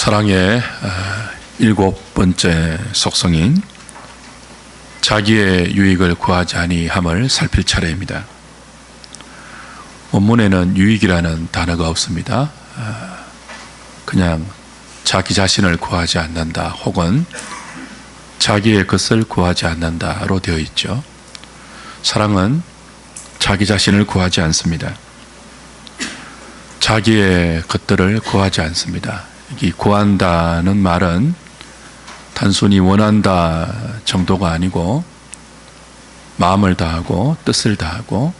사랑의 일곱 번째 속성인 자기의 유익을 구하지 아니함을 살필 차례입니다. 원문에는 유익이라는 단어가 없습니다. 그냥 자기 자신을 구하지 않는다 혹은 자기의 것을 구하지 않는다로 되어 있죠. 사랑은 자기 자신을 구하지 않습니다. 자기의 것들을 구하지 않습니다. 이 구한다는 말은 단순히 원한다 정도가 아니고 마음을 다하고 뜻을 다하고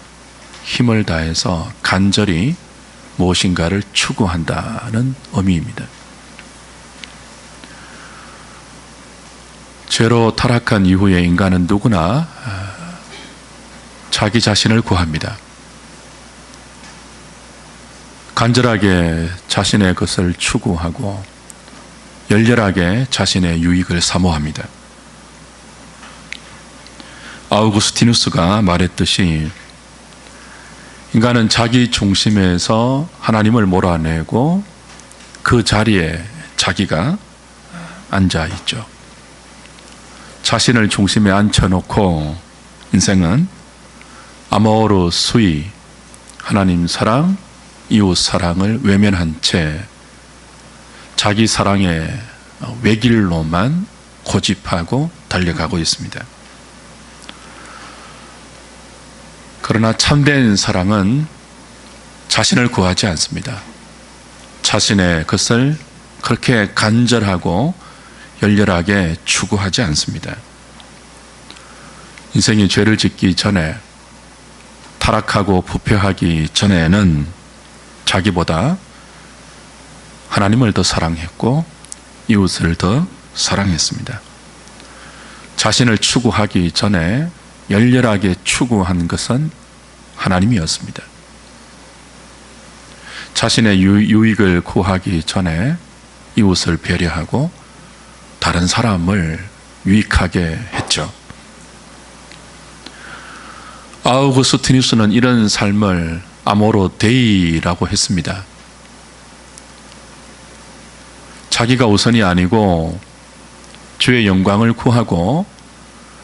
힘을 다해서 간절히 무엇인가를 추구한다는 의미입니다. 죄로 타락한 이후에 인간은 누구나 자기 자신을 구합니다. 간절하게 자신의 것을 추구하고 열렬하게 자신의 유익을 사모합니다. 아우구스티누스가 말했듯이 인간은 자기 중심에서 하나님을 몰아내고 그 자리에 자기가 앉아 있죠. 자신을 중심에 앉혀놓고 인생은 아모르 수이, 하나님 사랑, 이웃 사랑을 외면한 채 자기 사랑의 외길로만 고집하고 달려가고 있습니다. 그러나 참된 사랑은 자신을 구하지 않습니다. 자신의 것을 그렇게 간절하고 열렬하게 추구하지 않습니다. 인생이 죄를 짓기 전에, 타락하고 부패하기 전에는 자기보다 하나님을 더 사랑했고 이웃을 더 사랑했습니다. 자신을 추구하기 전에 열렬하게 추구한 것은 하나님이었습니다. 자신의 유익을 구하기 전에 이웃을 배려하고 다른 사람을 유익하게 했죠. 아우구스티누스는 이런 삶을 아모르 데이라고 했습니다. 자기가 우선이 아니고 주의 영광을 구하고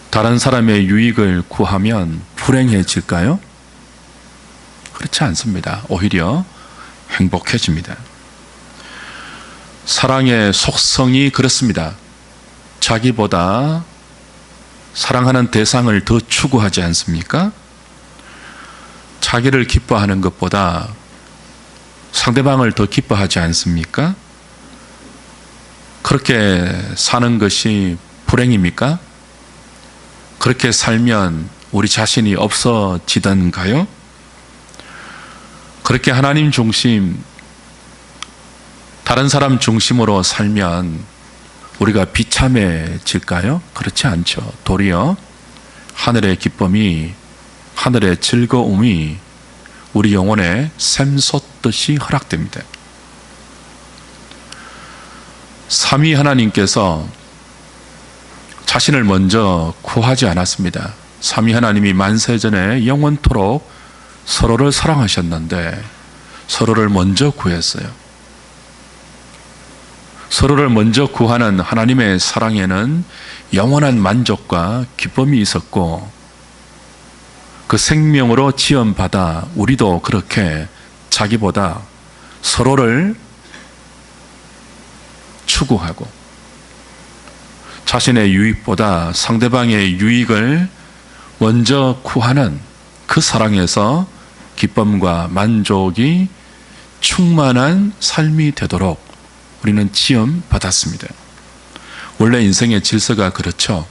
다른 사람의 유익을 구하면 불행해질까요? 그렇지 않습니다. 오히려 행복해집니다. 사랑의 속성이 그렇습니다. 자기보다 사랑하는 대상을 더 추구하지 않습니까? 자기를 기뻐하는 것보다 상대방을 더 기뻐하지 않습니까? 그렇게 사는 것이 불행입니까? 그렇게 살면 우리 자신이 없어지던가요? 그렇게 하나님 중심, 다른 사람 중심으로 살면 우리가 비참해질까요? 그렇지 않죠. 도리어 하늘의 기쁨이, 하늘의 즐거움이 우리 영혼에 샘솟듯이 허락됩니다. 삼위 하나님께서 자신을 먼저 구하지 않았습니다. 삼위 하나님이 만세전에 영원토록 서로를 사랑하셨는데 서로를 먼저 구했어요. 서로를 먼저 구하는 하나님의 사랑에는 영원한 만족과 기쁨이 있었고 그 생명으로 지원받아 우리도 그렇게 자기보다 서로를 추구하고 자신의 유익보다 상대방의 유익을 먼저 구하는 그 사랑에서 기쁨과 만족이 충만한 삶이 되도록 우리는 지원받았습니다. 원래 인생의 질서가 그렇죠.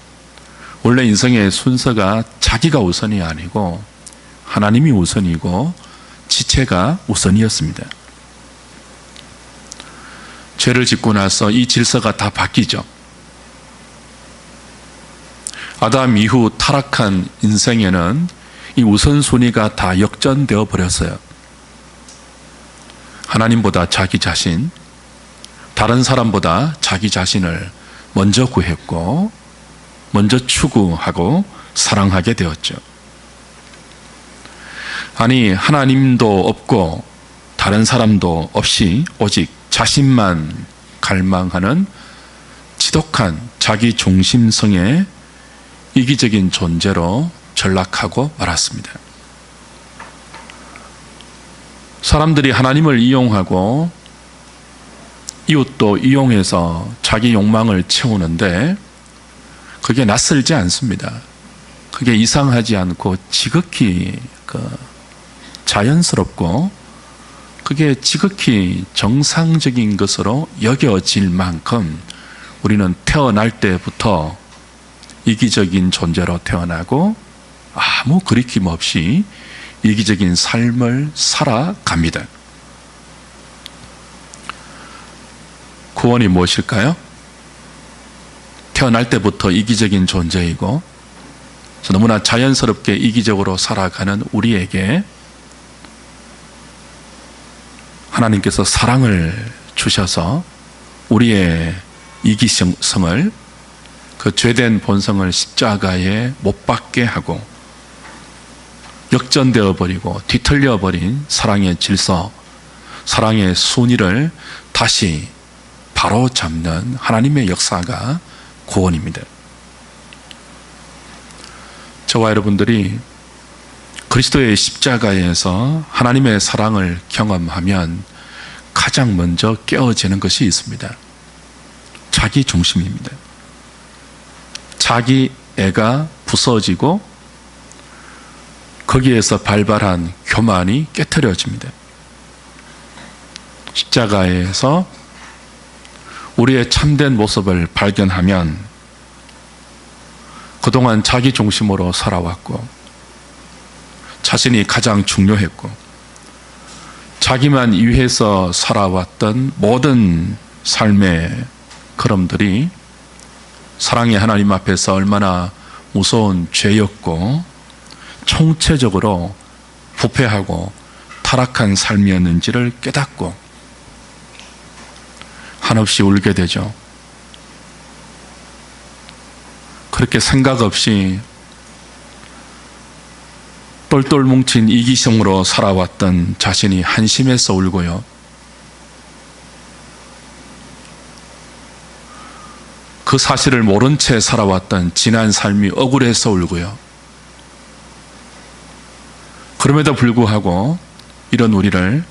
원래 인생의 순서가 자기가 우선이 아니고 하나님이 우선이고 지체가 우선이었습니다. 죄를 짓고 나서 이 질서가 다 바뀌죠. 아담 이후 타락한 인생에는 이 우선순위가 다 역전되어 버렸어요. 하나님보다 자기 자신, 다른 사람보다 자기 자신을 먼저 구했고 먼저 추구하고 사랑하게 되었죠. 아니, 하나님도 없고 다른 사람도 없이 오직 자신만 갈망하는 지독한 자기 중심성의 이기적인 존재로 전락하고 말았습니다. 사람들이 하나님을 이용하고 이웃도 이용해서 자기 욕망을 채우는데 그게 낯설지 않습니다. 그게 이상하지 않고 지극히 자연스럽고 그게 지극히 정상적인 것으로 여겨질 만큼 우리는 태어날 때부터 이기적인 존재로 태어나고 아무 거리낌 없이 이기적인 삶을 살아갑니다. 구원이 무엇일까요? 태어날 때부터 이기적인 존재이고 너무나 자연스럽게 이기적으로 살아가는 우리에게 하나님께서 사랑을 주셔서 우리의 이기성을, 그 죄된 본성을 십자가에 못 박게 하고 역전되어 버리고 뒤틀려 버린 사랑의 질서, 사랑의 순위를 다시 바로 잡는 하나님의 역사가 구원입니다. 저와 여러분들이 그리스도의 십자가에서 하나님의 사랑을 경험하면 가장 먼저 깨어지는 것이 있습니다. 자기 중심입니다. 자기 애가 부서지고 거기에서 발발한 교만이 깨트려집니다. 십자가에서 우리의 참된 모습을 발견하면 그동안 자기 중심으로 살아왔고 자신이 가장 중요했고 자기만 위해서 살아왔던 모든 삶의 걸음들이 사랑의 하나님 앞에서 얼마나 무서운 죄였고 총체적으로 부패하고 타락한 삶이었는지를 깨닫고 한없이 울게 되죠. 그렇게 생각 없이 똘똘 뭉친 이기성으로 살아왔던 자신이 한심해서 울고요. 그 사실을 모른 채 살아왔던 지난 삶이 억울해서 울고요. 그럼에도 불구하고 이런 우리를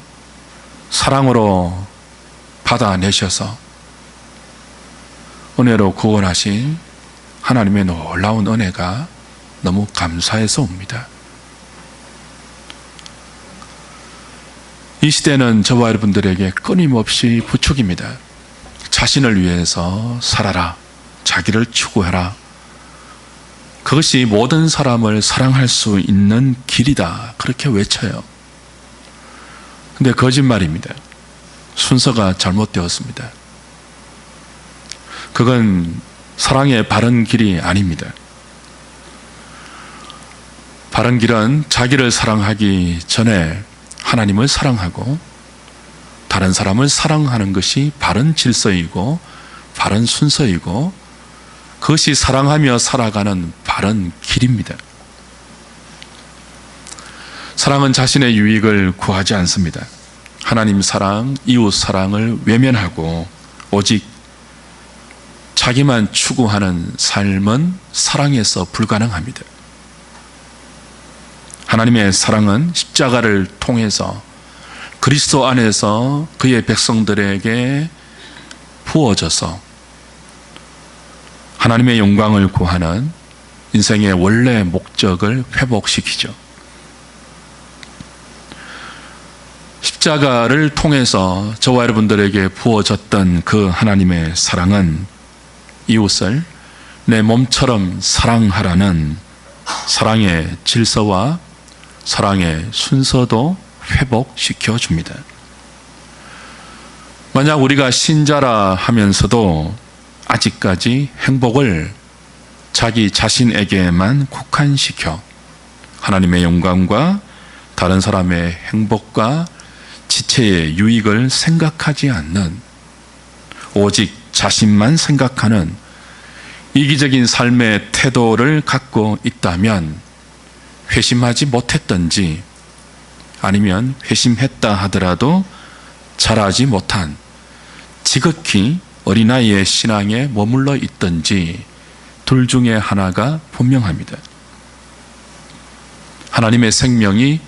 사랑으로 받아내셔서 은혜로 구원하신 하나님의 놀라운 은혜가 너무 감사해서 옵니다. 이 시대는 저와 여러분들에게 끊임없이 부축입니다. 자신을 위해서 살아라. 자기를 추구해라. 그것이 모든 사람을 사랑할 수 있는 길이다. 그렇게 외쳐요. 근데 거짓말입니다. 순서가 잘못되었습니다. 그건 사랑의 바른 길이 아닙니다. 바른 길은 자기를 사랑하기 전에 하나님을 사랑하고 다른 사람을 사랑하는 것이 바른 질서이고 바른 순서이고 그것이 사랑하며 살아가는 바른 길입니다. 사랑은 자신의 유익을 구하지 않습니다. 하나님 사랑, 이웃 사랑을 외면하고 오직 자기만 추구하는 삶은 사랑에서 불가능합니다. 하나님의 사랑은 십자가를 통해서 그리스도 안에서 그의 백성들에게 부어져서 하나님의 영광을 구하는 인생의 원래 목적을 회복시키죠. 십자가를 통해서 저와 여러분들에게 부어졌던 그 하나님의 사랑은 이웃을 내 몸처럼 사랑하라는 사랑의 질서와 사랑의 순서도 회복시켜 줍니다. 만약 우리가 신자라 하면서도 아직까지 행복을 자기 자신에게만 국한시켜 하나님의 영광과 다른 사람의 행복과 지체의 유익을 생각하지 않는 오직 자신만 생각하는 이기적인 삶의 태도를 갖고 있다면 회심하지 못했던지 아니면 회심했다 하더라도 자라지 못한 지극히 어린아이의 신앙에 머물러 있든지 둘 중에 하나가 분명합니다. 하나님의 생명이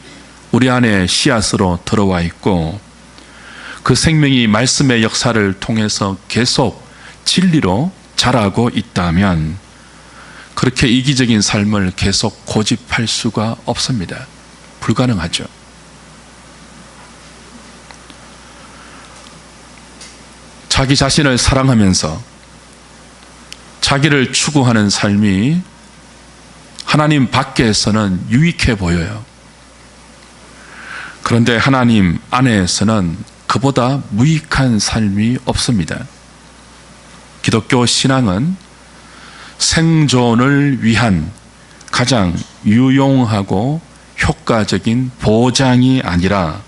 우리 안에 씨앗으로 들어와 있고 그 생명이 말씀의 역사를 통해서 계속 진리로 자라고 있다면 그렇게 이기적인 삶을 계속 고집할 수가 없습니다. 불가능하죠. 자기 자신을 사랑하면서 자기를 추구하는 삶이 하나님 밖에서는 유익해 보여요. 그런데 하나님 안에서는 그보다 무익한 삶이 없습니다. 기독교 신앙은 생존을 위한 가장 유용하고 효과적인 보장이 아니라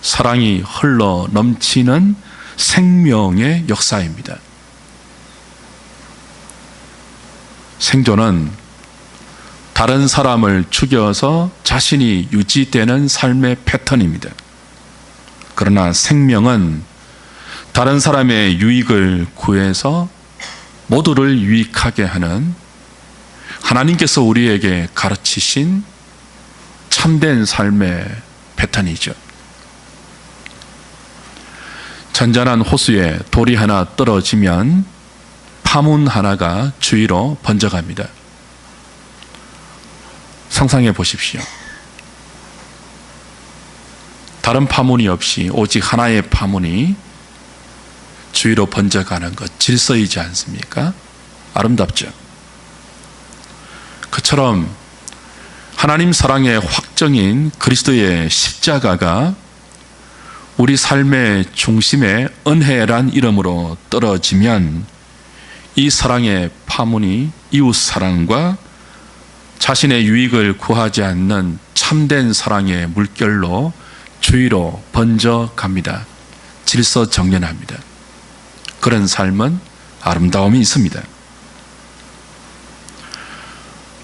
사랑이 흘러 넘치는 생명의 역사입니다. 생존은 다른 사람을 죽여서 자신이 유지되는 삶의 패턴입니다. 그러나 생명은 다른 사람의 유익을 구해서 모두를 유익하게 하는 하나님께서 우리에게 가르치신 참된 삶의 패턴이죠. 잔잔한 호수에 돌이 하나 떨어지면 파문 하나가 주위로 번져갑니다. 상상해 보십시오. 다른 파문이 없이 오직 하나의 파문이 주위로 번져가는 것, 질서이지 않습니까? 아름답죠. 그처럼 하나님 사랑의 확정인 그리스도의 십자가가 우리 삶의 중심에 은혜란 이름으로 떨어지면 이 사랑의 파문이 이웃 사랑과 자신의 유익을 구하지 않는 참된 사랑의 물결로 주위로 번져갑니다. 질서정연합니다. 그런 삶은 아름다움이 있습니다.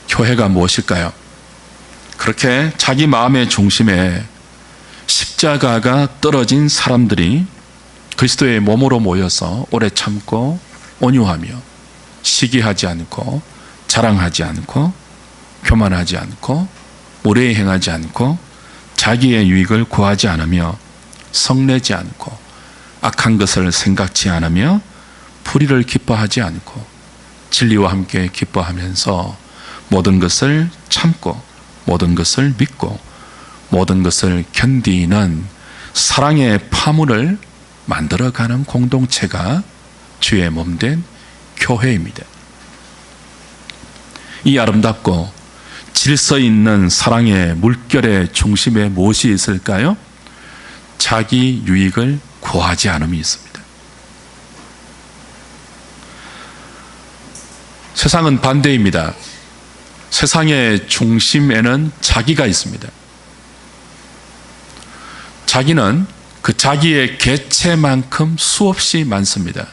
교회가 무엇일까요? 그렇게 자기 마음의 중심에 십자가가 떨어진 사람들이 그리스도의 몸으로 모여서 오래 참고 온유하며 시기하지 않고 자랑하지 않고 교만하지 않고 무례히 행하지 않고 자기의 유익을 구하지 않으며 성내지 않고 악한 것을 생각지 않으며 불의를 기뻐하지 않고 진리와 함께 기뻐하면서 모든 것을 참고 모든 것을 믿고 모든 것을 견디는 사랑의 파문을 만들어가는 공동체가 주의 몸된 교회입니다. 이 아름답고 질서 있는 사랑의 물결의 중심에 무엇이 있을까요? 자기 유익을 구하지 않음이 있습니다. 세상은 반대입니다. 세상의 중심에는 자기가 있습니다. 자기는 그 자기의 개체만큼 수없이 많습니다.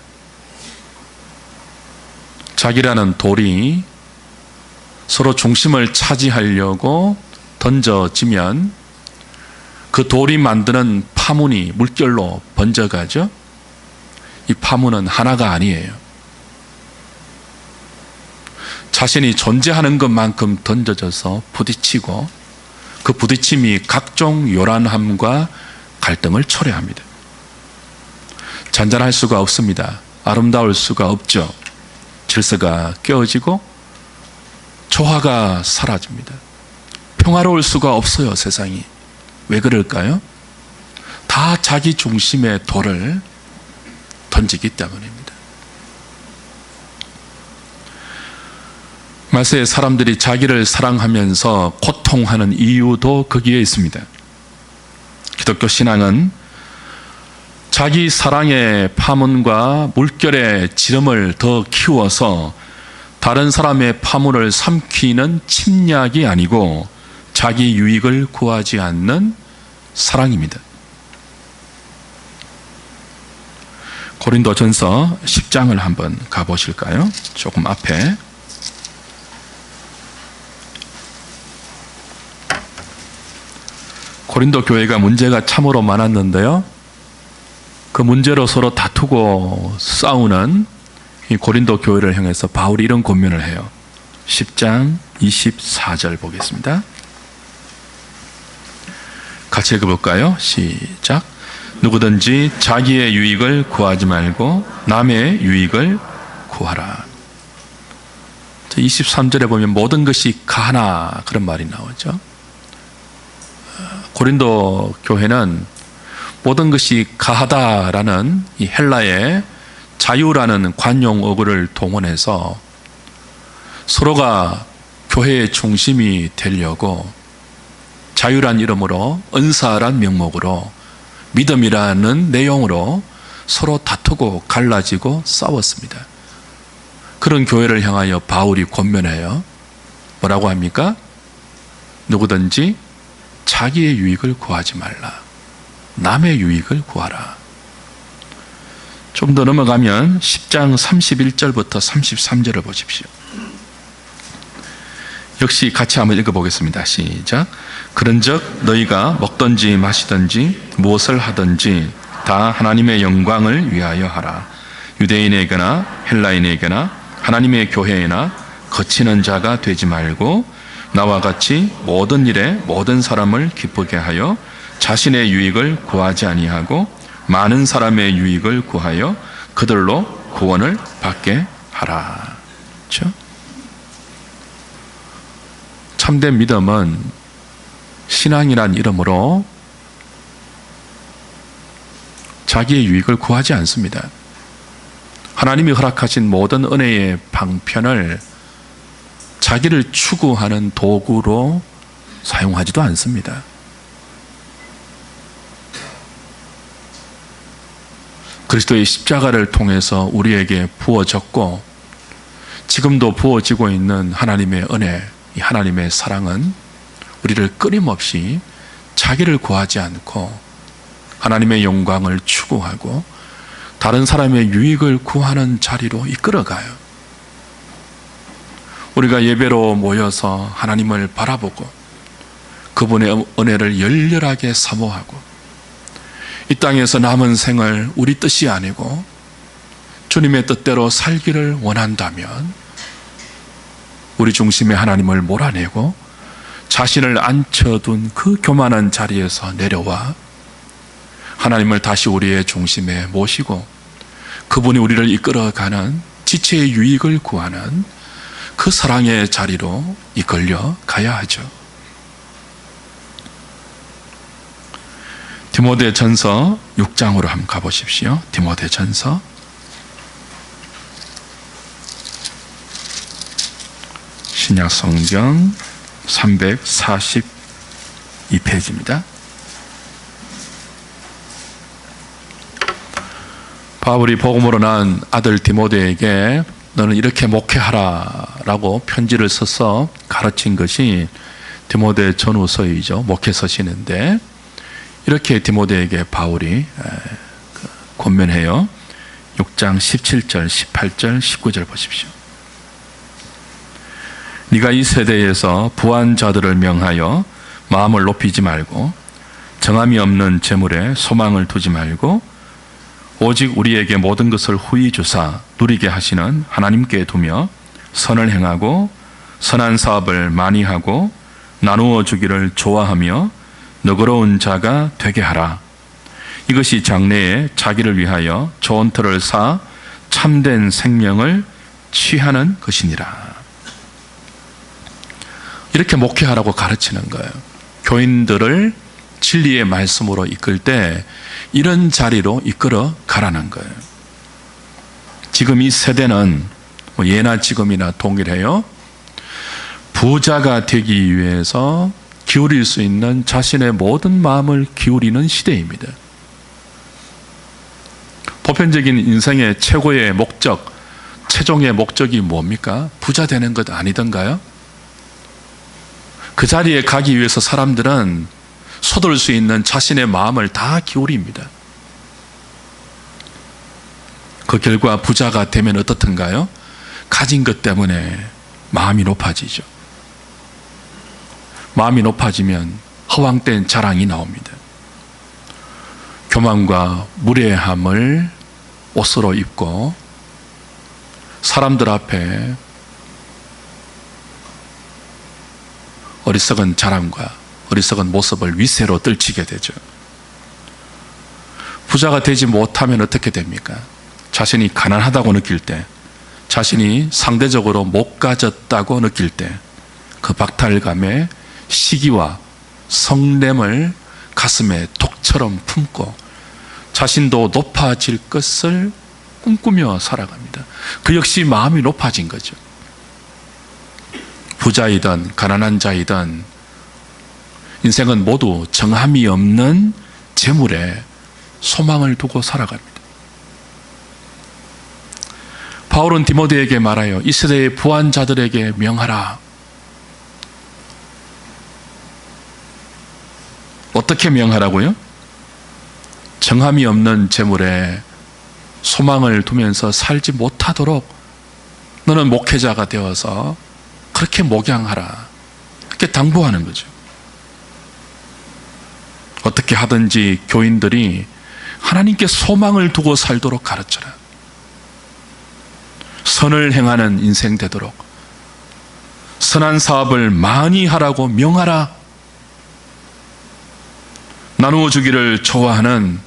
자기라는 돌이 서로 중심을 차지하려고 던져지면 그 돌이 만드는 파문이 물결로 번져가죠. 이 파문은 하나가 아니에요. 자신이 존재하는 것만큼 던져져서 부딪히고 그 부딪힘이 각종 요란함과 갈등을 초래합니다. 잔잔할 수가 없습니다. 아름다울 수가 없죠. 질서가 깨어지고 조화가 사라집니다. 평화로울 수가 없어요, 세상이. 왜 그럴까요? 다 자기 중심의 돌을 던지기 때문입니다. 말세의 사람들이 자기를 사랑하면서 고통하는 이유도 거기에 있습니다. 기독교 신앙은 자기 사랑의 파문과 물결의 지름을 더 키워서 다른 사람의 파문을 삼키는 침략이 아니고 자기 유익을 구하지 않는 사랑입니다. 고린도전서 10장을 한번 가보실까요? 조금 앞에. 고린도 교회가 문제가 참으로 많았는데요. 그 문제로 서로 다투고 싸우는 이 고린도 교회를 향해서 바울이 이런 권면을 해요. 10장 24절 보겠습니다. 같이 읽어볼까요? 시작. 누구든지 자기의 유익을 구하지 말고 남의 유익을 구하라. 23절에 보면 모든 것이 가하나 그런 말이 나오죠. 고린도 교회는 모든 것이 가하다라는 이 헬라의 자유라는 관용어구를 동원해서 서로가 교회의 중심이 되려고 자유란 이름으로 은사란 명목으로 믿음이라는 내용으로 서로 다투고 갈라지고 싸웠습니다. 그런 교회를 향하여 바울이 권면해요. 뭐라고 합니까? 누구든지 자기의 유익을 구하지 말라. 남의 유익을 구하라. 좀 더 넘어가면 10장 31절부터 33절을 보십시오. 역시 같이 한번 읽어보겠습니다. 시작. 그런즉 너희가 먹든지 마시든지 무엇을 하든지 다 하나님의 영광을 위하여 하라. 유대인에게나 헬라인에게나 하나님의 교회에나 거치는 자가 되지 말고 나와 같이 모든 일에 모든 사람을 기쁘게 하여 자신의 유익을 구하지 아니하고 많은 사람의 유익을 구하여 그들로 구원을 받게 하라. 그렇죠? 참된 믿음은 신앙이란 이름으로 자기의 유익을 구하지 않습니다. 하나님이 허락하신 모든 은혜의 방편을 자기를 추구하는 도구로 사용하지도 않습니다. 그리스도의 십자가를 통해서 우리에게 부어졌고 지금도 부어지고 있는 하나님의 은혜, 이 하나님의 사랑은 우리를 끊임없이 자기를 구하지 않고 하나님의 영광을 추구하고 다른 사람의 유익을 구하는 자리로 이끌어가요. 우리가 예배로 모여서 하나님을 바라보고 그분의 은혜를 열렬하게 사모하고 이 땅에서 남은 생을 우리 뜻이 아니고 주님의 뜻대로 살기를 원한다면 우리 중심에 하나님을 몰아내고 자신을 앉혀둔 그 교만한 자리에서 내려와 하나님을 다시 우리의 중심에 모시고 그분이 우리를 이끌어가는 지체의 유익을 구하는 그 사랑의 자리로 이끌려 가야 하죠. 디모데전서 6장으로 한번 가보십시오. 디모데전서 신약성경 342페이지입니다. 바울이 복음으로 난 아들 디모데에게 너는 이렇게 목회하라 라고 편지를 써서 가르친 것이 디모데 전후서이죠. 목회서신인데 이렇게 디모데에게 바울이 권면해요. 6장 17절, 18절, 19절 보십시오. 네가 이 세대에서 부한 자들을 명하여 마음을 높이지 말고 정함이 없는 재물에 소망을 두지 말고 오직 우리에게 모든 것을 후히 주사 누리게 하시는 하나님께 두며 선을 행하고 선한 사업을 많이 하고 나누어 주기를 좋아하며 너그러운 자가 되게 하라. 이것이 장래에 자기를 위하여 좋은 터를 사 참된 생명을 취하는 것이니라. 이렇게 목회하라고 가르치는 거예요. 교인들을 진리의 말씀으로 이끌 때 이런 자리로 이끌어 가라는 거예요. 지금 이 세대는 예나 지금이나 동일해요. 부자가 되기 위해서 기울일 수 있는 자신의 모든 마음을 기울이는 시대입니다. 보편적인 인생의 최고의 목적, 최종의 목적이 뭡니까? 부자 되는 것 아니던가요? 그 자리에 가기 위해서 사람들은 쏟을 수 있는 자신의 마음을 다 기울입니다. 그 결과 부자가 되면 어떻던가요? 가진 것 때문에 마음이 높아지죠. 마음이 높아지면 허황된 자랑이 나옵니다. 교만과 무례함을 옷으로 입고 사람들 앞에 어리석은 자랑과 어리석은 모습을 위세로 떨치게 되죠. 부자가 되지 못하면 어떻게 됩니까? 자신이 가난하다고 느낄 때, 자신이 상대적으로 못 가졌다고 느낄 때, 그 박탈감에 시기와 성냄을 가슴에 독처럼 품고 자신도 높아질 것을 꿈꾸며 살아갑니다. 그 역시 마음이 높아진 거죠. 부자이든 가난한 자이든 인생은 모두 정함이 없는 재물에 소망을 두고 살아갑니다. 바울은 디모데에게 말하여 이 세대의 부한 자들에게 명하라. 어떻게 명하라고요? 정함이 없는 재물에 소망을 두면서 살지 못하도록 너는 목회자가 되어서 그렇게 목양하라. 그렇게 당부하는 거죠. 어떻게 하든지 교인들이 하나님께 소망을 두고 살도록 가르쳐라. 선을 행하는 인생 되도록 선한 사업을 많이 하라고 명하라. 나누어 주기를 좋아하는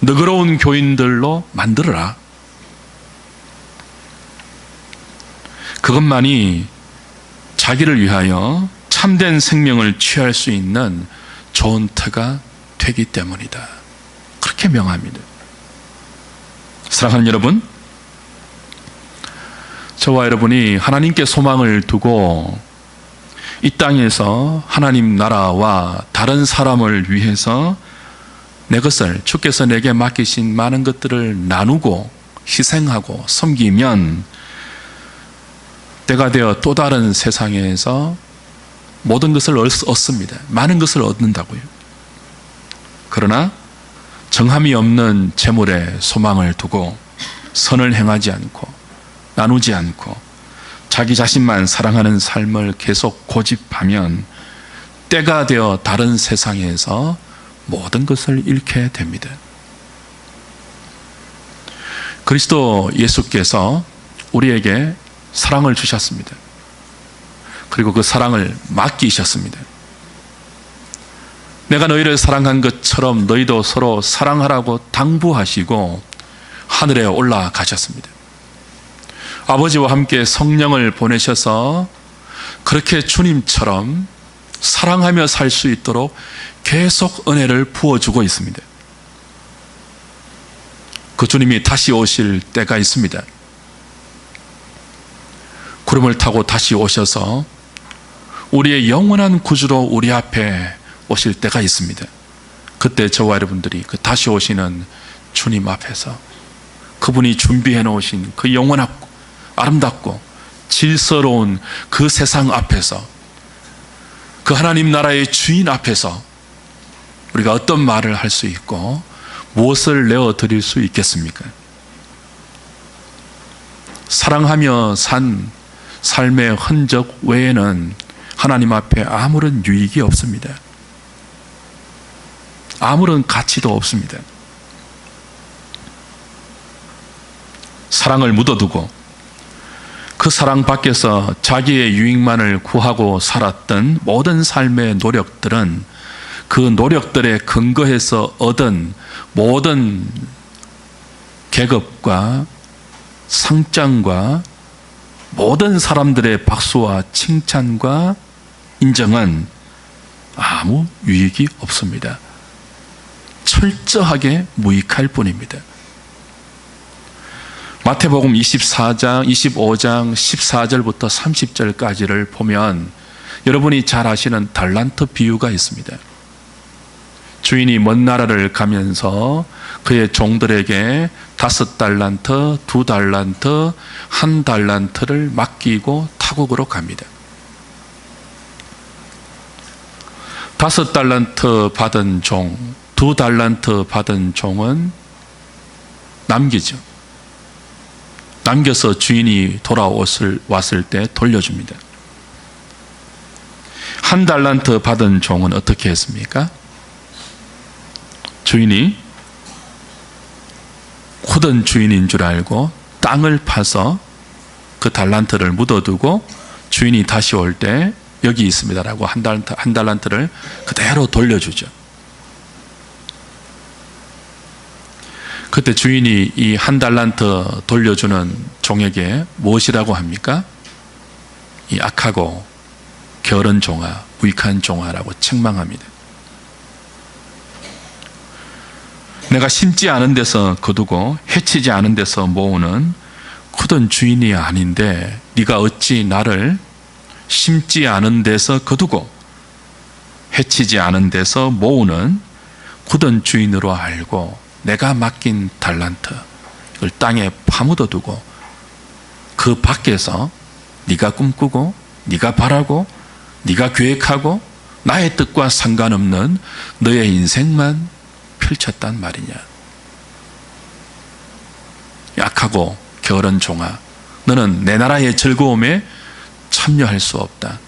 너그러운 교인들로 만들어라. 그것만이 자기를 위하여 참된 생명을 취할 수 있는 좋은 터가 되기 때문이다. 그렇게 명합니다. 사랑하는 여러분, 저와 여러분이 하나님께 소망을 두고 이 땅에서 하나님 나라와 다른 사람을 위해서 내 것을, 주께서 내게 맡기신 많은 것들을 나누고 희생하고 섬기면 때가 되어 또 다른 세상에서 모든 것을 얻습니다. 많은 것을 얻는다고요. 그러나 정함이 없는 재물에 소망을 두고 선을 행하지 않고 나누지 않고 자기 자신만 사랑하는 삶을 계속 고집하면 때가 되어 다른 세상에서 모든 것을 잃게 됩니다. 그리스도 예수께서 우리에게 사랑을 주셨습니다. 그리고 그 사랑을 맡기셨습니다. 내가 너희를 사랑한 것처럼 너희도 서로 사랑하라고 당부하시고 하늘에 올라가셨습니다. 아버지와 함께 성령을 보내셔서 그렇게 주님처럼 사랑하며 살 수 있도록 계속 은혜를 부어주고 있습니다. 그 주님이 다시 오실 때가 있습니다. 구름을 타고 다시 오셔서 우리의 영원한 구주로 우리 앞에 오실 때가 있습니다. 그때 저와 여러분들이 그 다시 오시는 주님 앞에서 그분이 준비해 놓으신 그 영원하고 아름답고 질서로운 그 세상 앞에서 그 하나님 나라의 주인 앞에서 우리가 어떤 말을 할 수 있고 무엇을 내어드릴 수 있겠습니까? 사랑하며 산 삶의 흔적 외에는 하나님 앞에 아무런 유익이 없습니다. 아무런 가치도 없습니다. 사랑을 묻어두고 그 사랑 밖에서 자기의 유익만을 구하고 살았던 모든 삶의 노력들은 그 노력들에 근거해서 얻은 모든 계급과 상장과 모든 사람들의 박수와 칭찬과 인정은 아무 유익이 없습니다. 철저하게 무익할 뿐입니다. 마태복음 24장, 25장, 14절부터 30절까지를 보면 여러분이 잘 아시는 달란트 비유가 있습니다. 주인이 먼 나라를 가면서 그의 종들에게 5달란트, 2달란트, 1달란트를 맡기고 타국으로 갑니다. 5달란트 받은 종, 2달란트 받은 종은 남기죠. 남겨서 주인이 왔을 때 돌려줍니다. 1달란트 받은 종은 어떻게 했습니까? 주인이 굳은 주인인 줄 알고 땅을 파서 그 달란트를 묻어두고 주인이 다시 올 때 여기 있습니다라고 한 달란트를 그대로 돌려주죠. 그때 주인이 이 한 달란트 돌려주는 종에게 무엇이라고 합니까? 이 악하고 게으른 종아, 무익한 종아라고 책망합니다. 내가 심지 않은 데서 거두고 해치지 않은 데서 모으는 굳은 주인이 아닌데 네가 어찌 나를 심지 않은 데서 거두고 해치지 않은 데서 모으는 굳은 주인으로 알고 내가 맡긴 달란트 이걸 땅에 파묻어 두고 그 밖에서 네가 꿈꾸고 네가 바라고 네가 계획하고 나의 뜻과 상관없는 너의 인생만 펼쳤단 말이냐. 약하고 게으른 종아, 너는 내 나라의 즐거움에 참여할 수 없다.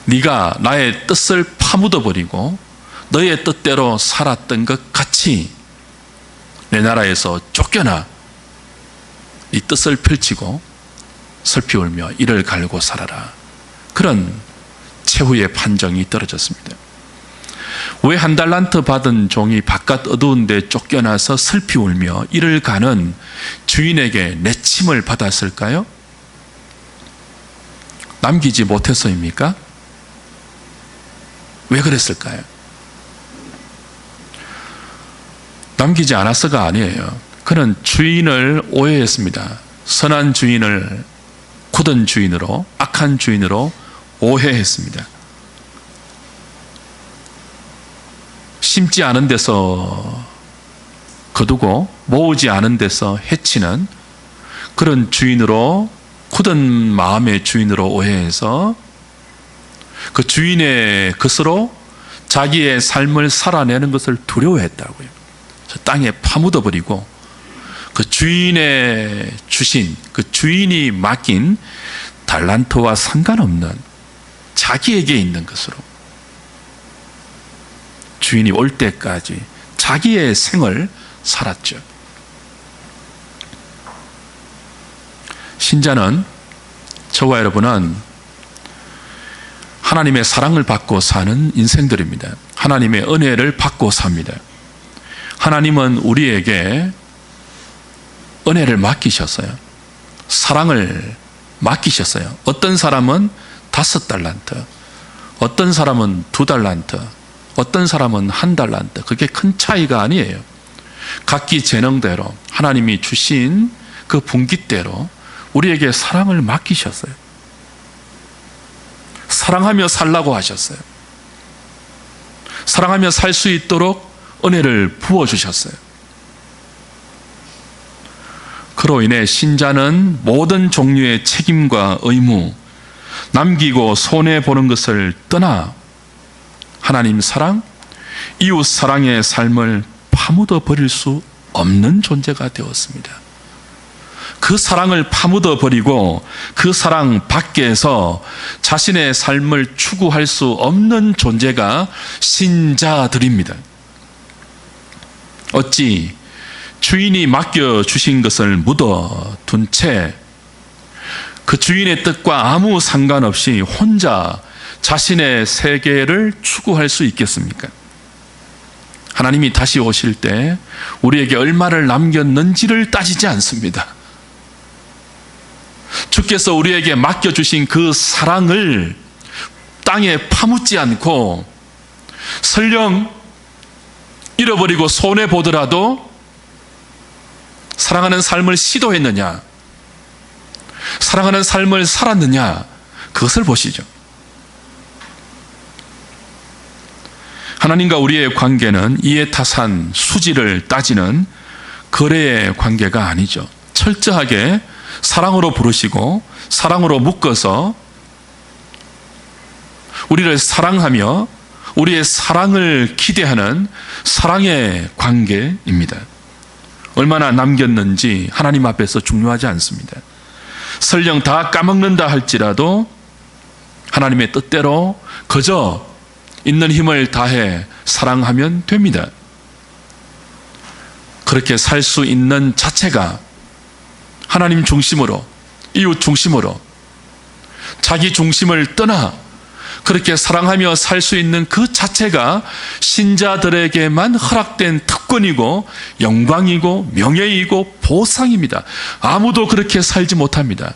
네가 나의 뜻을 파묻어버리고 너의 뜻대로 살았던 것 같이 내 나라에서 쫓겨나 이 뜻을 펼치고 슬피 울며 이를 갈고 살아라. 그런 최후의 판정이 떨어졌습니다. 왜 한 달란트 받은 종이 바깥 어두운 데 쫓겨나서 슬피 울며 이를 가는 주인에게 내침을 받았을까요? 남기지 못해서입니까? 왜 그랬을까요? 남기지 않았어가 아니에요. 그는 주인을 오해했습니다. 선한 주인을 굳은 주인으로, 악한 주인으로 오해했습니다. 심지 않은 데서 거두고 모으지 않은 데서 해치는 그런 주인으로, 굳은 마음의 주인으로 오해해서 그 주인의 것으로 자기의 삶을 살아내는 것을 두려워했다고요. 땅에 파묻어버리고 그 주인의 주신, 그 주인이 맡긴 달란트와 상관없는 자기에게 있는 것으로 주인이 올 때까지 자기의 생을 살았죠. 신자는, 저와 여러분은 하나님의 사랑을 받고 사는 인생들입니다. 하나님의 은혜를 받고 삽니다. 하나님은 우리에게 은혜를 맡기셨어요. 사랑을 맡기셨어요. 어떤 사람은 5달란트, 어떤 사람은 2달란트, 어떤 사람은 1달란트. 그게 큰 차이가 아니에요. 각기 재능대로 하나님이 주신 그 분깃대로 우리에게 사랑을 맡기셨어요. 사랑하며 살라고 하셨어요. 사랑하며 살 수 있도록 은혜를 부어주셨어요. 그로 인해 신자는 모든 종류의 책임과 의무, 남기고 손해보는 것을 떠나 하나님 사랑, 이웃 사랑의 삶을 파묻어 버릴 수 없는 존재가 되었습니다. 그 사랑을 파묻어 버리고 그 사랑 밖에서 자신의 삶을 추구할 수 없는 존재가 신자들입니다. 어찌 주인이 맡겨주신 것을 묻어둔 채 그 주인의 뜻과 아무 상관없이 혼자 자신의 세계를 추구할 수 있겠습니까? 하나님이 다시 오실 때 우리에게 얼마를 남겼는지를 따지지 않습니다. 주께서 우리에게 맡겨주신 그 사랑을 땅에 파묻지 않고 설령 잃어버리고 손해보더라도 사랑하는 삶을 시도했느냐, 사랑하는 삶을 살았느냐, 그것을 보시죠. 하나님과 우리의 관계는 이해타산, 수지를 따지는 거래의 관계가 아니죠. 철저하게 사랑으로 부르시고 사랑으로 묶어서 우리를 사랑하며 우리의 사랑을 기대하는 사랑의 관계입니다. 얼마나 남겼는지 하나님 앞에서 중요하지 않습니다. 설령 다 까먹는다 할지라도 하나님의 뜻대로 그저 있는 힘을 다해 사랑하면 됩니다. 그렇게 살 수 있는 자체가 하나님 중심으로, 이웃 중심으로, 자기 중심을 떠나 그렇게 사랑하며 살 수 있는 그 자체가 신자들에게만 허락된 특권이고 영광이고 명예이고 보상입니다. 아무도 그렇게 살지 못합니다.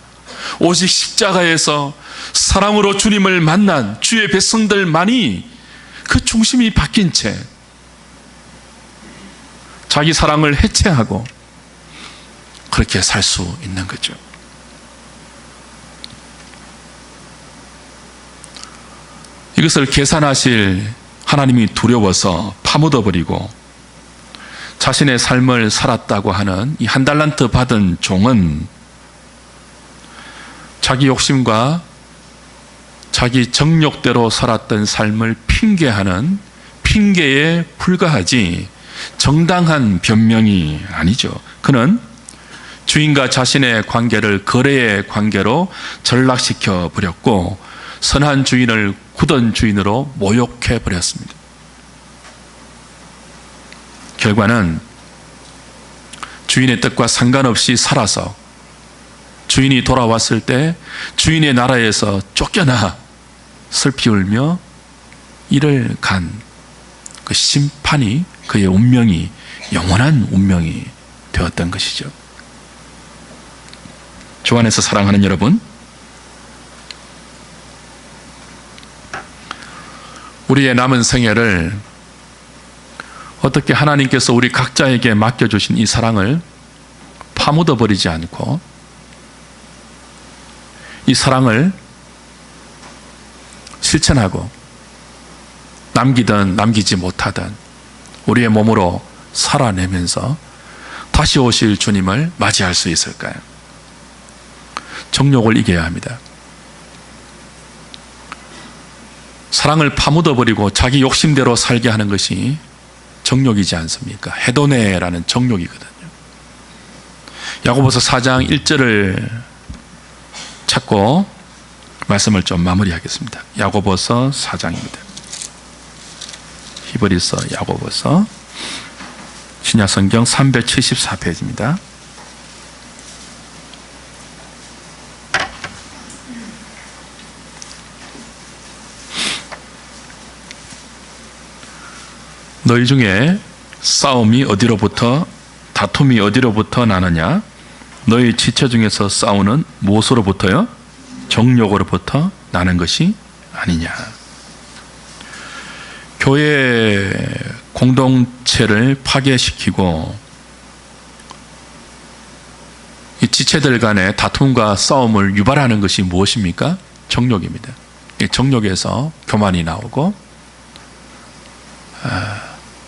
오직 십자가에서 사랑으로 주님을 만난 주의 백성들만이 그 중심이 바뀐 채 자기 사랑을 해체하고 그렇게 살 수 있는 거죠. 이것을 계산하실 하나님이 두려워서 파묻어버리고 자신의 삶을 살았다고 하는 이 한 달란트 받은 종은 자기 욕심과 자기 정욕대로 살았던 삶을 핑계하는 핑계에 불과하지 정당한 변명이 아니죠. 그는 주인과 자신의 관계를 거래의 관계로 전락시켜 버렸고 선한 주인을 굳은 주인으로 모욕해 버렸습니다. 결과는 주인의 뜻과 상관없이 살아서 주인이 돌아왔을 때 주인의 나라에서 쫓겨나 슬피 울며 이를 간 그 심판이 그의 운명이 영원한 운명이 되었던 것이죠. 주 안에서 사랑하는 여러분, 우리의 남은 생애를 어떻게 하나님께서 우리 각자에게 맡겨주신 이 사랑을 파묻어버리지 않고 이 사랑을 실천하고 남기든 남기지 못하든 우리의 몸으로 살아내면서 다시 오실 주님을 맞이할 수 있을까요? 정욕을 이겨야 합니다. 사랑을 파묻어버리고 자기 욕심대로 살게 하는 것이 정욕이지 않습니까? 헤도네라는 정욕이거든요. 야고보서 4장 1절을 찾고 말씀을 좀 마무리하겠습니다. 야고보서 4장입니다. 히브리서, 야고보서, 신약성경 374페이지입니다. 너희 중에 싸움이 어디로부터, 다툼이 어디로부터 나느냐? 너희 지체 중에서 싸우는 무엇으로부터요? 정욕으로부터 나는 것이 아니냐? 교회 공동체를 파괴시키고 이 지체들 간의 다툼과 싸움을 유발하는 것이 무엇입니까? 정욕입니다. 이 정욕에서 교만이 나오고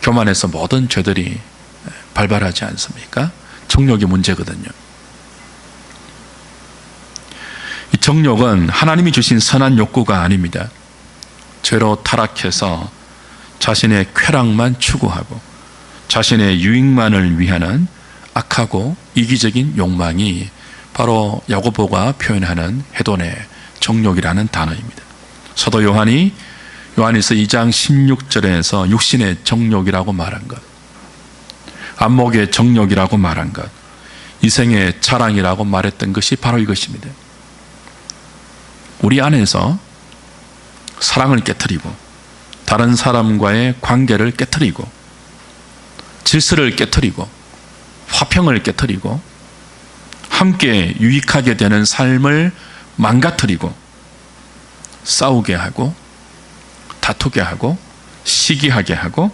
교만에서 모든 죄들이 발발하지 않습니까? 정욕이 문제거든요. 이 정욕은 하나님이 주신 선한 욕구가 아닙니다. 죄로 타락해서 자신의 쾌락만 추구하고 자신의 유익만을 위하는 악하고 이기적인 욕망이 바로 야고보가 표현하는 헤도네, 정욕이라는 단어입니다. 사도 요한이 요한일서 2장 16절에서 육신의 정욕이라고 말한 것, 안목의 정욕이라고 말한 것, 이생의 자랑이라고 말했던 것이 바로 이것입니다. 우리 안에서 사랑을 깨트리고 다른 사람과의 관계를 깨트리고 질서를 깨트리고 화평을 깨트리고 함께 유익하게 되는 삶을 망가뜨리고 싸우게 하고 다투게 하고 시기하게 하고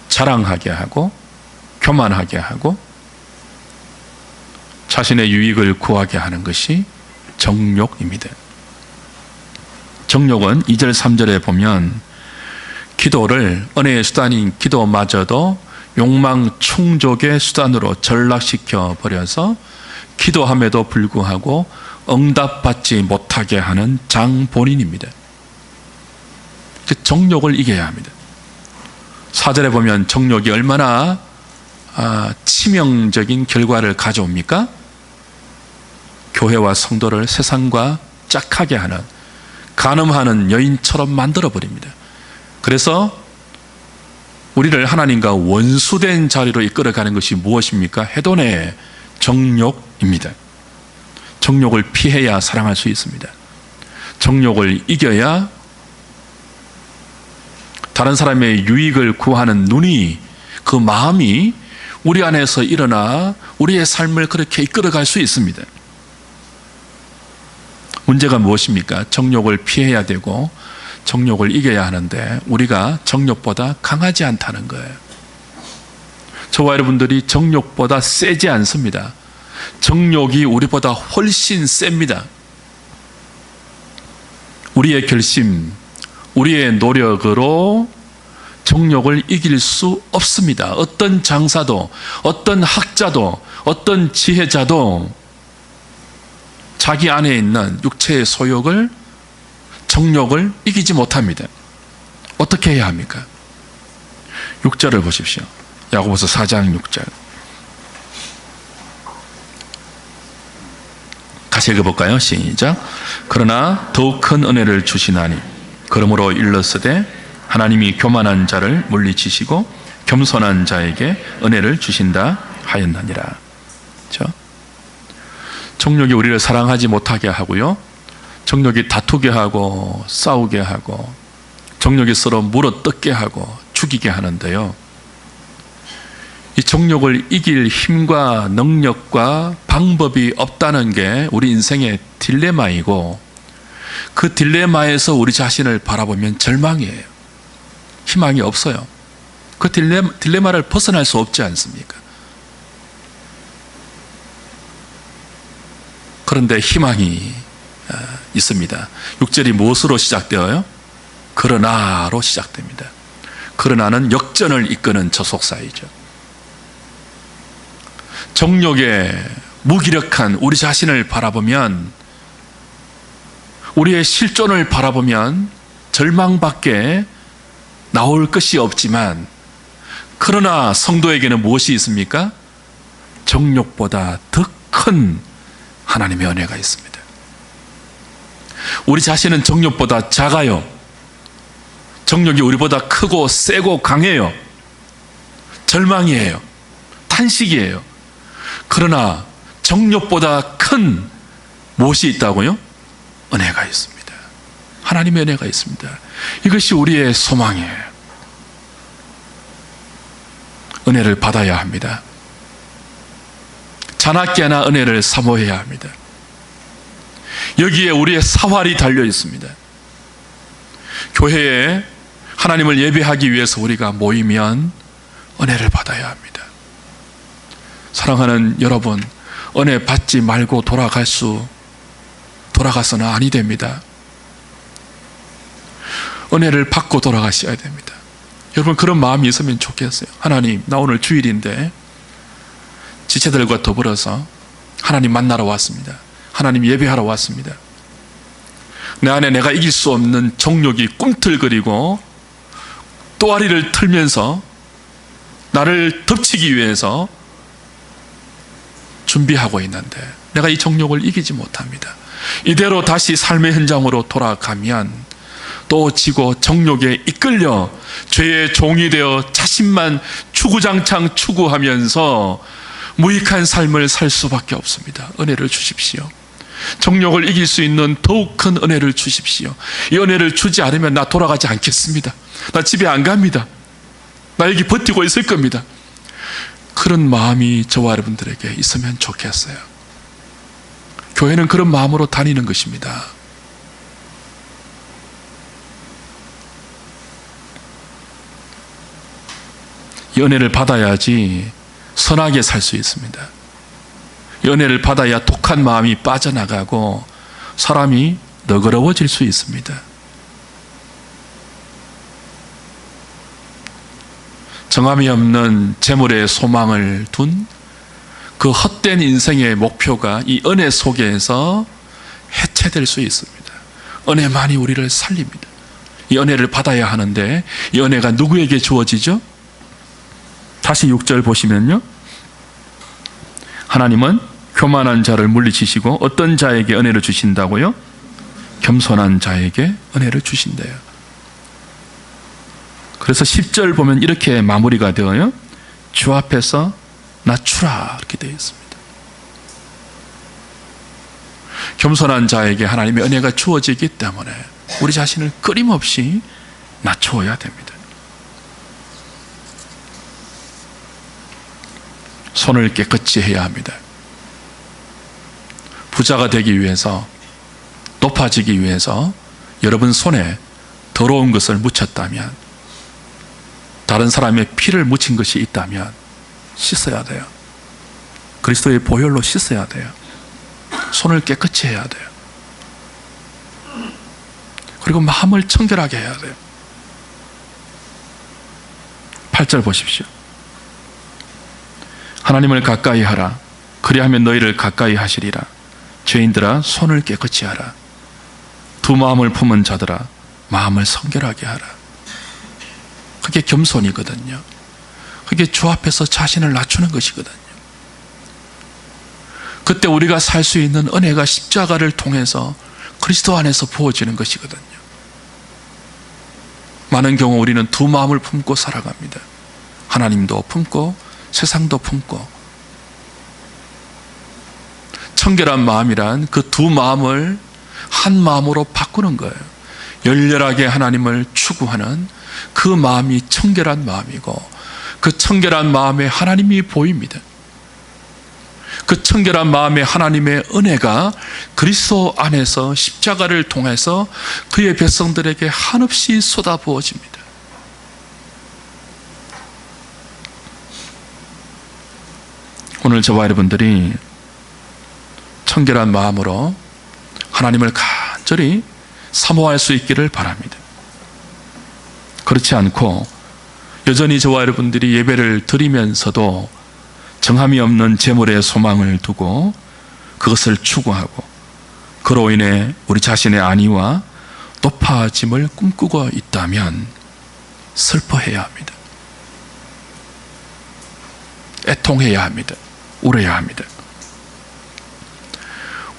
자랑하게 하고 교만하게 하고 자신의 유익을 구하게 하는 것이 정욕입니다. 정욕은 2절 3절에 보면 기도를 은혜의 수단인 기도마저도 욕망 충족의 수단으로 전락시켜 버려서 기도함에도 불구하고 응답받지 못하게 하는 장본인입니다. 정욕을 이겨야 합니다. 4절에 보면 정욕이 얼마나 치명적인 결과를 가져옵니까? 교회와 성도를 세상과 짝하게 하는, 간음하는 여인처럼 만들어버립니다. 그래서 우리를 하나님과 원수된 자리로 이끌어가는 것이 무엇입니까? 해돈의 정욕입니다. 정욕을 피해야 사랑할 수 있습니다. 정욕을 이겨야 다른 사람의 유익을 구하는 눈이, 그 마음이 우리 안에서 일어나 우리의 삶을 그렇게 이끌어갈 수 있습니다. 문제가 무엇입니까? 정욕을 피해야 되고 정욕을 이겨야 하는데 우리가 정욕보다 강하지 않다는 거예요. 저와 여러분들이 정욕보다 세지 않습니다. 정욕이 우리보다 훨씬 셉니다. 우리의 결심, 우리의 노력으로 정욕을 이길 수 없습니다. 어떤 장사도, 어떤 학자도, 어떤 지혜자도 자기 안에 있는 육체의 소욕을, 정욕을 이기지 못합니다. 어떻게 해야 합니까? 6절을 보십시오. 야고보서 4장 6절. 같이 읽어볼까요? 시작. 그러나 더욱 큰 은혜를 주시나니 그러므로 일렀으되 하나님이 교만한 자를 물리치시고 겸손한 자에게 은혜를 주신다 하였느니라. 그렇죠? 정욕이 우리를 사랑하지 못하게 하고요, 정욕이 다투게 하고 싸우게 하고 정욕이 서로 물어뜯게 하고 죽이게 하는데요, 이 정욕을 이길 힘과 능력과 방법이 없다는 게 우리 인생의 딜레마이고, 그 딜레마에서 우리 자신을 바라보면 절망이에요. 희망이 없어요. 그 딜레마를 벗어날 수 없지 않습니까? 그런데 희망이 있습니다. 6절이 무엇으로 시작되어요? 그러나로 시작됩니다. 그러나는 역전을 이끄는 저속사이죠. 정욕에 무기력한 우리 자신을 바라보면, 우리의 실존을 바라보면 절망밖에 나올 것이 없지만, 그러나 성도에게는 무엇이 있습니까? 정욕보다 더 큰 하나님의 은혜가 있습니다. 우리 자신은 정욕보다 작아요. 정욕이 우리보다 크고 세고 강해요. 절망이에요. 탄식이에요. 그러나 정욕보다 큰 무엇이 있다고요? 은혜가 있습니다. 하나님의 은혜가 있습니다. 이것이 우리의 소망이에요. 은혜를 받아야 합니다. 자나깨나 은혜를 사모해야 합니다. 여기에 우리의 사활이 달려 있습니다. 교회에 하나님을 예배하기 위해서 우리가 모이면 은혜를 받아야 합니다. 사랑하는 여러분, 은혜 받지 말고 돌아가서는 아니 됩니다. 은혜를 받고 돌아가셔야 됩니다. 여러분, 그런 마음이 있으면 좋겠어요. 하나님, 나 오늘 주일인데 지체들과 더불어서 하나님 만나러 왔습니다. 하나님 예배하러 왔습니다. 내 안에 내가 이길 수 없는 정욕이 꿈틀거리고 또아리를 틀면서 나를 덮치기 위해서 준비하고 있는데 내가 이 정욕을 이기지 못합니다. 이대로 다시 삶의 현장으로 돌아가면 또 지고 정욕에 이끌려 죄의 종이 되어 자신만 추구장창 추구하면서 무익한 삶을 살 수밖에 없습니다. 은혜를 주십시오. 정욕을 이길 수 있는 더욱 큰 은혜를 주십시오. 이 은혜를 주지 않으면 나 돌아가지 않겠습니다. 나 집에 안 갑니다. 나 여기 버티고 있을 겁니다. 그런 마음이 저와 여러분들에게 있으면 좋겠어요. 교회는 그런 마음으로 다니는 것입니다. 이 은혜를 받아야지 선하게 살 수 있습니다. 이 은혜를 받아야 독한 마음이 빠져나가고 사람이 너그러워질 수 있습니다. 정함이 없는 재물의 소망을 둔 그 헛된 인생의 목표가 이 은혜 속에서 해체될 수 있습니다. 은혜만이 우리를 살립니다. 이 은혜를 받아야 하는데 이 은혜가 누구에게 주어지죠? 다시 6절 보시면요, 하나님은 교만한 자를 물리치시고 어떤 자에게 은혜를 주신다고요? 겸손한 자에게 은혜를 주신대요. 그래서 10절 보면 이렇게 마무리가 되어요. 주 앞에서 낮추라 이렇게 되어 있습니다. 겸손한 자에게 하나님의 은혜가 주어지기 때문에 우리 자신을 끊임없이 낮추어야 됩니다. 손을 깨끗이 해야 합니다. 부자가 되기 위해서, 높아지기 위해서 여러분 손에 더러운 것을 묻혔다면, 다른 사람의 피를 묻힌 것이 있다면 씻어야 돼요. 그리스도의 보혈로 씻어야 돼요. 손을 깨끗이 해야 돼요. 그리고 마음을 청결하게 해야 돼요. 8절 보십시오. 하나님을 가까이 하라. 그리하면 너희를 가까이 하시리라. 죄인들아 손을 깨끗이 하라. 두 마음을 품은 자들아 마음을 성결하게 하라. 그게 겸손이거든요. 그게 주 앞에서 자신을 낮추는 것이거든요. 그때 우리가 살 수 있는 은혜가 십자가를 통해서 그리스도 안에서 부어지는 것이거든요. 많은 경우 우리는 두 마음을 품고 살아갑니다. 하나님도 품고 세상도 품고. 청결한 마음이란 그 두 마음을 한 마음으로 바꾸는 거예요. 열렬하게 하나님을 추구하는 그 마음이 청결한 마음이고, 그 청결한 마음에 하나님이 보입니다. 그 청결한 마음에 하나님의 은혜가 그리스도 안에서 십자가를 통해서 그의 백성들에게 한없이 쏟아부어집니다. 오늘 저와 여러분들이 청결한 마음으로 하나님을 간절히 사모할 수 있기를 바랍니다. 그렇지 않고 여전히 저와 여러분들이 예배를 드리면서도 정함이 없는 재물에 소망을 두고 그것을 추구하고, 그로 인해 우리 자신의 안위와 높아짐을 꿈꾸고 있다면 슬퍼해야 합니다. 애통해야 합니다. 울어야 합니다.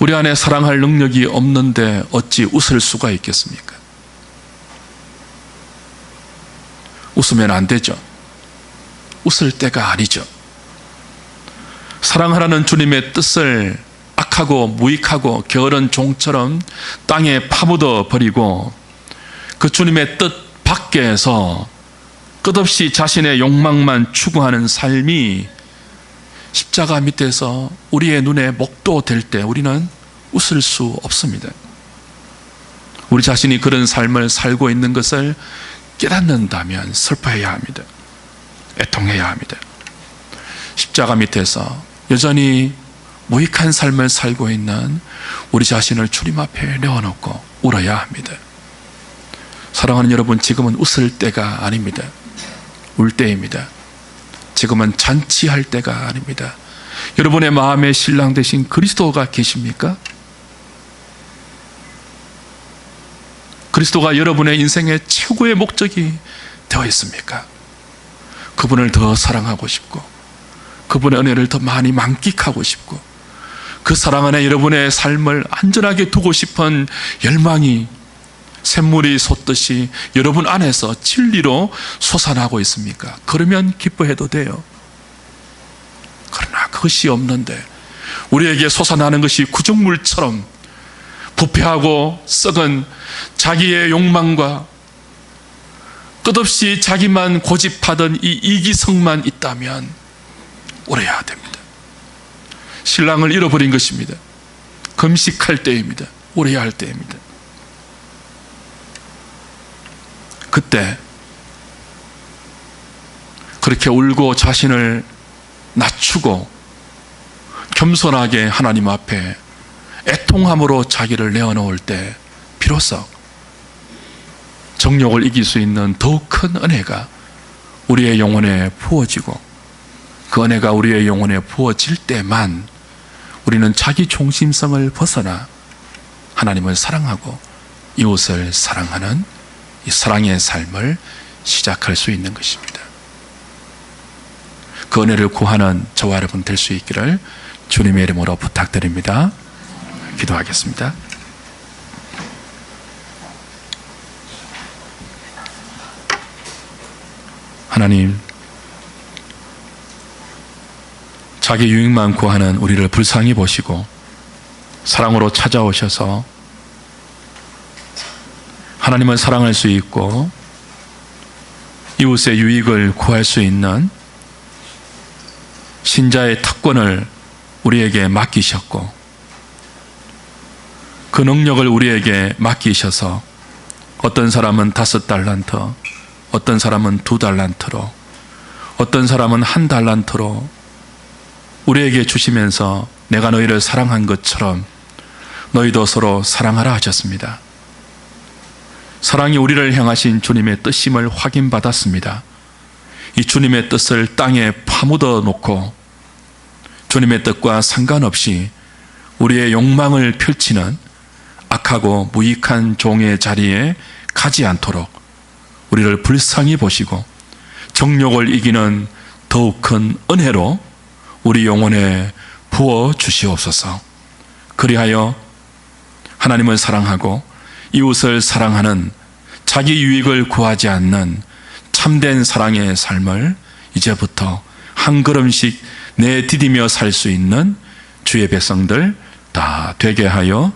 우리 안에 사랑할 능력이 없는데 어찌 웃을 수가 있겠습니까? 웃으면 안 되죠. 웃을 때가 아니죠. 사랑하라는 주님의 뜻을 악하고 무익하고 게으른 종처럼 땅에 파묻어 버리고 그 주님의 뜻 밖에서 끝없이 자신의 욕망만 추구하는 삶이 십자가 밑에서 우리의 눈에 목도될 때 우리는 웃을 수 없습니다. 우리 자신이 그런 삶을 살고 있는 것을 깨닫는다면 슬퍼해야 합니다. 애통해야 합니다. 십자가 밑에서 여전히 무익한 삶을 살고 있는 우리 자신을 주님 앞에 내어놓고 울어야 합니다. 사랑하는 여러분, 지금은 웃을 때가 아닙니다. 울 때입니다. 지금은 잔치할 때가 아닙니다. 여러분의 마음에 신랑 되신 그리스도가 계십니까? 그리스도가 여러분의 인생의 최고의 목적이 되어 있습니까? 그분을 더 사랑하고 싶고, 그분의 은혜를 더 많이 만끽하고 싶고, 그 사랑 안에 여러분의 삶을 안전하게 두고 싶은 열망이 샘물이 솟듯이 여러분 안에서 진리로 솟아나고 있습니까? 그러면 기뻐해도 돼요. 그러나 그것이 없는데 우리에게 솟아나는 것이 구정물처럼 부패하고 썩은 자기의 욕망과 끝없이 자기만 고집하던 이 이기성만 있다면 울어야 됩니다. 신랑을 잃어버린 것입니다. 금식할 때입니다. 울어야 할 때입니다. 그때 그렇게 울고 자신을 낮추고 겸손하게 하나님 앞에 애통함으로 자기를 내어놓을 때 비로소 정욕을 이길 수 있는 더욱 큰 은혜가 우리의 영혼에 부어지고, 그 은혜가 우리의 영혼에 부어질 때만 우리는 자기 중심성을 벗어나 하나님을 사랑하고 이웃을 사랑하는 이 사랑의 삶을 시작할 수 있는 것입니다. 그 은혜를 구하는 저와 여러분 될 수 있기를 주님의 이름으로 부탁드립니다. 기도하겠습니다. 하나님, 자기 유익만 구하는 우리를 불쌍히 보시고 사랑으로 찾아오셔서 하나님을 사랑할 수 있고 이웃의 유익을 구할 수 있는 신자의 특권을 우리에게 맡기셨고 그 능력을 우리에게 맡기셔서 어떤 사람은 5달란트, 어떤 사람은 2달란트로, 어떤 사람은 1달란트로 우리에게 주시면서 내가 너희를 사랑한 것처럼 너희도 서로 사랑하라 하셨습니다. 사랑이 우리를 향하신 주님의 뜻임을 확인받았습니다. 이 주님의 뜻을 땅에 파묻어 놓고 주님의 뜻과 상관없이 우리의 욕망을 펼치는 악하고 무익한 종의 자리에 가지 않도록 우리를 불쌍히 보시고 정욕을 이기는 더욱 큰 은혜로 우리 영혼에 부어 주시옵소서. 그리하여 하나님을 사랑하고 이웃을 사랑하는 자기 유익을 구하지 않는 참된 사랑의 삶을 이제부터 한 걸음씩 내디디며 살 수 있는 주의 백성들 다 되게 하여